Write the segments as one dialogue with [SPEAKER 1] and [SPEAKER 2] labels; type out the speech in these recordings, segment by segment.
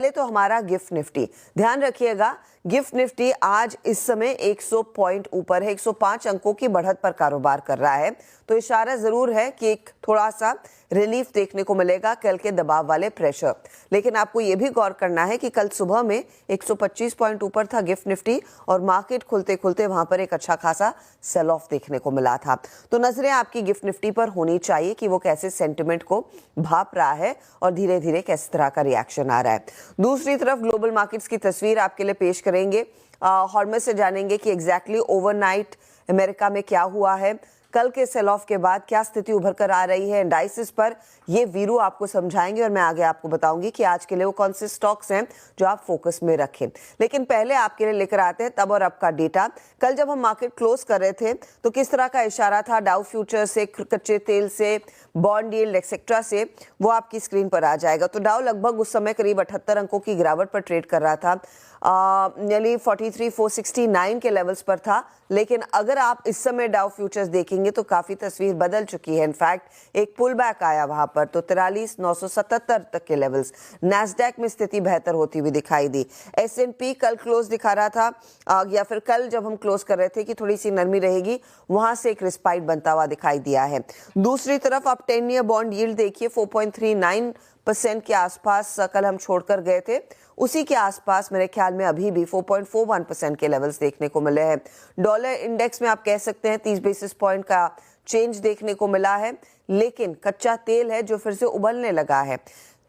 [SPEAKER 1] पहले तो हमारा गिफ्ट निफ्टी, ध्यान रखिएगा गिफ्ट निफ्टी आज इस समय 100 पॉइंट ऊपर है, 105 अंकों की बढ़त पर कारोबार कर रहा है। तो इशारा जरूर है कि एक थोड़ा सा रिलीफ देखने को मिलेगा कल के दबाव वाले प्रेशर। लेकिन आपको यह भी गौर करना है कि कल सुबह में 125 पॉइंट ऊपर था गिफ्ट निफ्टी और मार्केट खुलते खुलते वहां पर एक अच्छा खासा सेल ऑफ देखने को मिला था। तो नजरें आपकी गिफ्ट निफ्टी पर होनी चाहिए कि वो कैसे सेंटिमेंट को भाप रहा है और धीरे धीरे किस तरह का रिएक्शन आ रहा है। दूसरी तरफ ग्लोबल मार्केट्स की तस्वीर आपके लिए पेश करेंगे। हॉर्मस से जानेंगे कि एग्जैक्टली ओवरनाइट अमेरिका में क्या हुआ है, कल के सेल ऑफ के बाद क्या स्थिति उभर कर आ रही है इंडाइसिस पर, ये वीरू आपको समझाएंगे और मैं आगे आपको बताऊंगी कि आज के लिए वो कौन से स्टॉक्स हैं जो आप फोकस में रखें। लेकिन पहले आपके लिए लेकर आते हैं तब और अब का डेटा। कल जब हम मार्केट क्लोज कर रहे थे तो किस तरह का इशारा था डाउ फ्यूचर से, कच्चे तेल से, बॉन्ड यील्ड एक्सेट्रा से, वो आपकी स्क्रीन पर आ जाएगा। तो डाउ लगभग उस समय करीब 78 अंकों की गिरावट पर ट्रेड कर रहा था, नियरली 43,469 के लेवल्स पर था। लेकिन अगर आप इस समय डाउ फ्यूचर्स देखेंगे तो काफी तस्वीर बदल चुकी है। इनफैक्ट एक पुल बैक आया वहां पर, तो 43,977 तक के लेवल्स। नैस्डैक में स्थिति बेहतर होती हुई दिखाई दी। S&P कल क्लोज दिखा रहा था या फिर कल जब हम क्लोज कर रहे थे कि थोड़ी सी नरमी रहेगी, वहां से एक रिस्पाइट बनता हुआ दिखाई दिया है। दूसरी तरफ आप 10 ईयर बॉन्ड यील्ड देखिए, 4.39% के आसपास कल हम छोड़कर गए थे, उसी के आसपास मेरे ख्याल में अभी भी 4.41% के लेवल्स देखने को मिले हैं। डॉलर इंडेक्स में आप कह सकते हैं 30 बेसिस पॉइंट का चेंज देखने को मिला है। लेकिन कच्चा तेल है जो फिर से उबलने लगा है।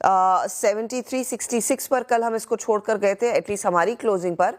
[SPEAKER 1] 73.66 पर कल हम इसको छोड़कर गए थे, एटलीस्ट हमारी क्लोजिंग पर,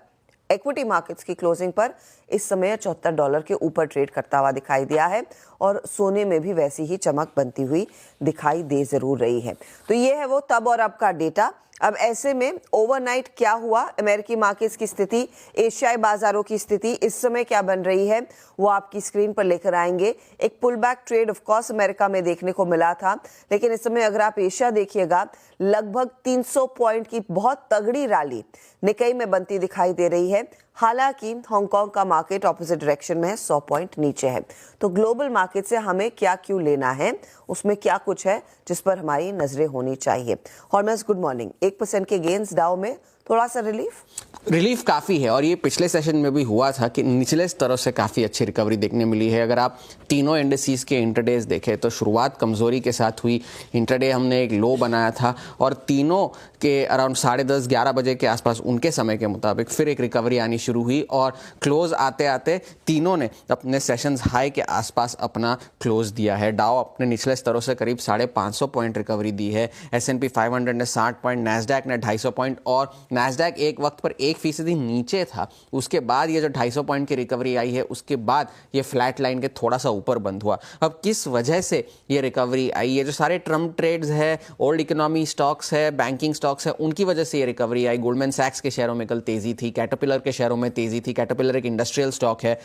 [SPEAKER 1] इक्विटी मार्केट्स की क्लोजिंग पर इस समय $74 के ऊपर ट्रेड करता हुआ दिखाई दिया है और सोने में भी वैसी ही चमक बनती हुई दिखाई दे जरूर रही है। तो ये है वो तब और अब का डेटा। अब ऐसे में ओवरनाइट क्या हुआ, अमेरिकी मार्केट्स की स्थिति, एशियाई बाजारों की स्थिति इस समय क्या बन रही है, वो आपकी स्क्रीन पर लेकर आएंगे। एक pull back trade of course America में देखने को मिला था, लेकिन इस समय अगर आप एशिया देखिएगा लगभग 300 पॉइंट की बहुत तगड़ी रैली निकाई में बनती दिखाई दे रही है। हालांकि हांगकांग का मार्केट ऑपोजिट डायरेक्शन में है, 100 पॉइंट नीचे है। तो ग्लोबल मार्केट से हमें क्या क्यों लेना है, उसमें क्या कुछ है जिस पर हमारी नजरें होनी चाहिए। हॉर्मस गुड मॉर्निंग, 1% के गेन्स डाउ में, थोड़ा सा रिलीफ
[SPEAKER 2] काफ़ी है और ये पिछले सेशन में भी हुआ था कि निचले स्तरों से काफ़ी अच्छी रिकवरी देखने मिली है। अगर आप तीनों इंडिसेस के इंटरडेज देखें तो शुरुआत कमज़ोरी के साथ हुई। इंटरडे हमने एक लो बनाया था और तीनों के अराउंड 10:30-11 बजे के आसपास उनके समय के मुताबिक फिर एक रिकवरी आनी शुरू हुई और क्लोज आते आते तीनों ने अपने सेशंस हाई के आसपास अपना क्लोज दिया है। डाउ अपने निचले स्तरों से करीब 550 पॉइंट रिकवरी दी है। S&P 500 ने 60 पॉइंट, नैस्डैक ने 250 पॉइंट और नैस्डैक एक वक्त पर 1% नीचे था। उसके बाद ये जो 250 पॉइंट की रिकवरी आई है उसके बाद ये फ्लैट लाइन के थोड़ा सा ऊपर बंद हुआ। अब किस वजह से ये रिकवरी आई है, जो सारे ट्रम्प ट्रेड्स है, ओल्ड इकोनॉमी स्टॉक्स है, बैंकिंग स्टॉक्स है, उनकी वजह से ये रिकवरी आई। गोल्डमैन सैक्स के शेयरों में कल तेजी थी, कैटरपिलर के शेयरों में तेजी थी। कैटरपिलर एक इंडस्ट्रियल स्टॉक है।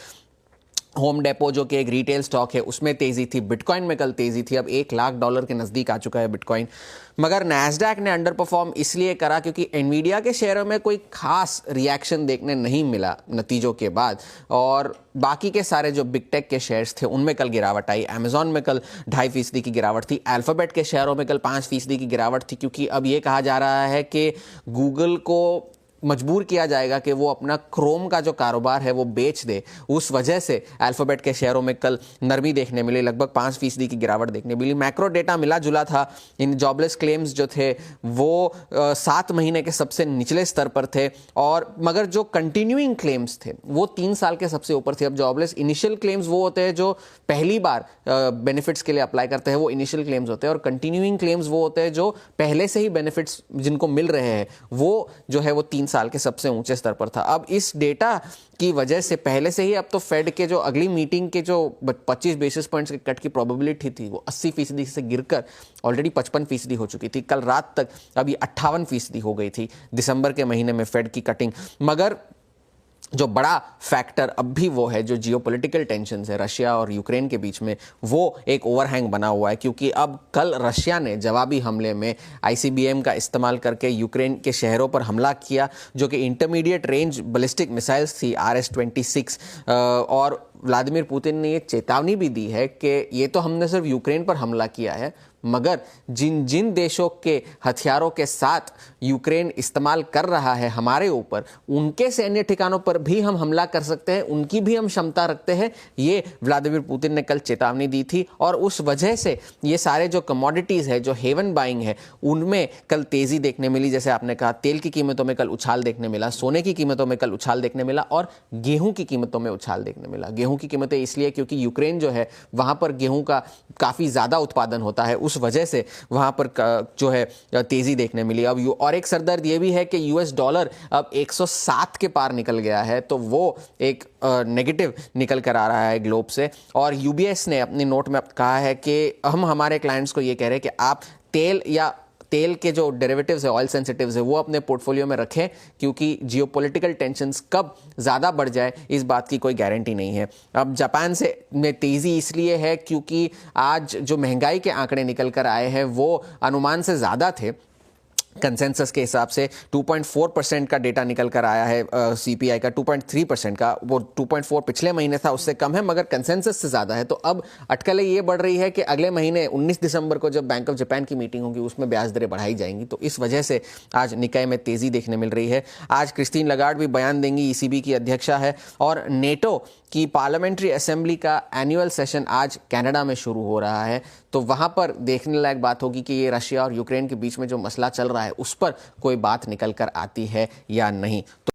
[SPEAKER 2] होम डेपो जो कि एक रिटेल स्टॉक है उसमें तेजी थी। बिटकॉइन में कल तेजी थी, अब $1 लाख के नज़दीक आ चुका है बिटकॉइन। मगर नैस्डैक ने अंडर परफॉर्म इसलिए करा क्योंकि एनवीडिया के शेयरों में कोई खास रिएक्शन देखने नहीं मिला नतीजों के बाद, और बाकी के सारे जो बिग टेक के शेयर्स थे उनमें कल गिरावट आई। अमेजॉन में कल 2.5% की गिरावट थी। अल्फाबेट के शेयरों में कल 5% की गिरावट थी क्योंकि अब ये कहा जा रहा है कि गूगल को मजबूर किया जाएगा कि वो अपना क्रोम का जो कारोबार है वो बेच दे। उस वजह से अल्फाबेट के शेयरों में कल नरमी देखने मिली, लगभग 5% की गिरावट देखने मिली। मैक्रो डेटा मिला जुला था। इन जॉबलेस क्लेम्स जो थे वो 7 महीने के सबसे निचले स्तर पर थे, और मगर जो कंटिन्यूइंग क्लेम्स थे वो 3 साल के सबसे ऊपर थे। अब जॉबलेस इनिशियल क्लेम्स वो होते हैं जो पहली बार बेनिफिट्स के लिए अप्लाई करते हैं, वो इनिशियल क्लेम्स होते हैं, और कंटिन्यूइंग क्लेम्स वो होते हैं जो पहले से ही बेनिफिट्स जिनको मिल रहे हैं, वो जो है वो 3 साल के सबसे ऊंचे स्तर पर था। अब इस डेटा की वजह से पहले से ही अब तो फेड के जो अगली मीटिंग के जो 25 बेसिस पॉइंट्स के कट की प्रोबेबिलिटी थी वो 80% से गिरकर ऑलरेडी 55% हो चुकी थी। कल रात तक अभी 58% हो गई थी दिसंबर के महीने में फेड की कटिंग। मगर जो बड़ा फैक्टर अब भी वो है जो जियोपॉलिटिकल टेंशन है रशिया और यूक्रेन के बीच में, वो एक ओवरहैंग बना हुआ है क्योंकि अब कल रशिया ने जवाबी हमले में ICBM का इस्तेमाल करके यूक्रेन के शहरों पर हमला किया, जो कि इंटरमीडिएट रेंज बैलिस्टिक मिसाइल्स थी RS-26, और व्लादिमीर पुतिन ने ये चेतावनी भी दी है कि ये तो हमने सिर्फ यूक्रेन पर हमला किया है मगर जिन जिन देशों के हथियारों के साथ यूक्रेन इस्तेमाल कर रहा है हमारे ऊपर, उनके सैन्य ठिकानों पर भी हम हमला कर सकते हैं, उनकी भी हम क्षमता रखते हैं, ये व्लादिमीर पुतिन ने कल चेतावनी दी थी। और उस वजह से ये सारे जो कमोडिटीज़ है, जो हेवन बाइंग है, उनमें कल तेज़ी देखने मिली। जैसे आपने कहा, तेल की कीमतों में कल उछाल देखने मिला, सोने की कीमतों में कल उछाल देखने मिला और गेहूं की कीमतों में उछाल देखने मिला। गेहूं की कीमतें इसलिए क्योंकि यूक्रेन जो है वहां पर गेहूं का काफ़ी ज़्यादा उत्पादन होता है, उस वजह से वहां पर जो है तेज़ी देखने मिली। अब और एक सरदर्द ये भी है कि यूएस डॉलर अब 107 के पार निकल गया है, तो वो एक नेगेटिव निकल कर आ रहा है ग्लोब से। और यूबीएस ने अपने नोट में कहा है कि हम हमारे क्लाइंट्स को ये कह रहे हैं कि आप तेल के जो डेरिवेटिव्स है, ऑयल सेंसिटिव्स है, वो अपने पोर्टफोलियो में रखें, क्योंकि जियोपॉलिटिकल टेंशन्स कब ज़्यादा बढ़ जाए इस बात की कोई गारंटी नहीं है। अब जापान में तेज़ी इसलिए है क्योंकि आज जो महंगाई के आंकड़े निकल कर आए हैं वो अनुमान से ज़्यादा थे। कंसेंसस के हिसाब से 2.4% का डेटा निकल कर आया है, सीपीआई का 2.3% का, वो 2.4 पिछले महीने था, उससे कम है, मगर कंसेंसस से ज़्यादा है। तो अब अटकलें ये बढ़ रही है कि अगले महीने 19 दिसंबर को जब बैंक ऑफ जापान की मीटिंग होगी उसमें ब्याज दरें बढ़ाई जाएंगी। तो इस वजह से आज निकाय में तेज़ी देखने मिल रही है। आज क्रिस्टीन लगार्ड भी बयान देंगी, ईसीबी की अध्यक्षा है। और नेटो की पार्लियामेंट्री असेंबली का एनुअल सेशन आज कनाडा में शुरू हो रहा है, तो वहाँ पर देखने लायक बात होगी कि ये रशिया और यूक्रेन के बीच में जो मसला चल रहा है उस पर कोई बात निकल कर आती है या नहीं।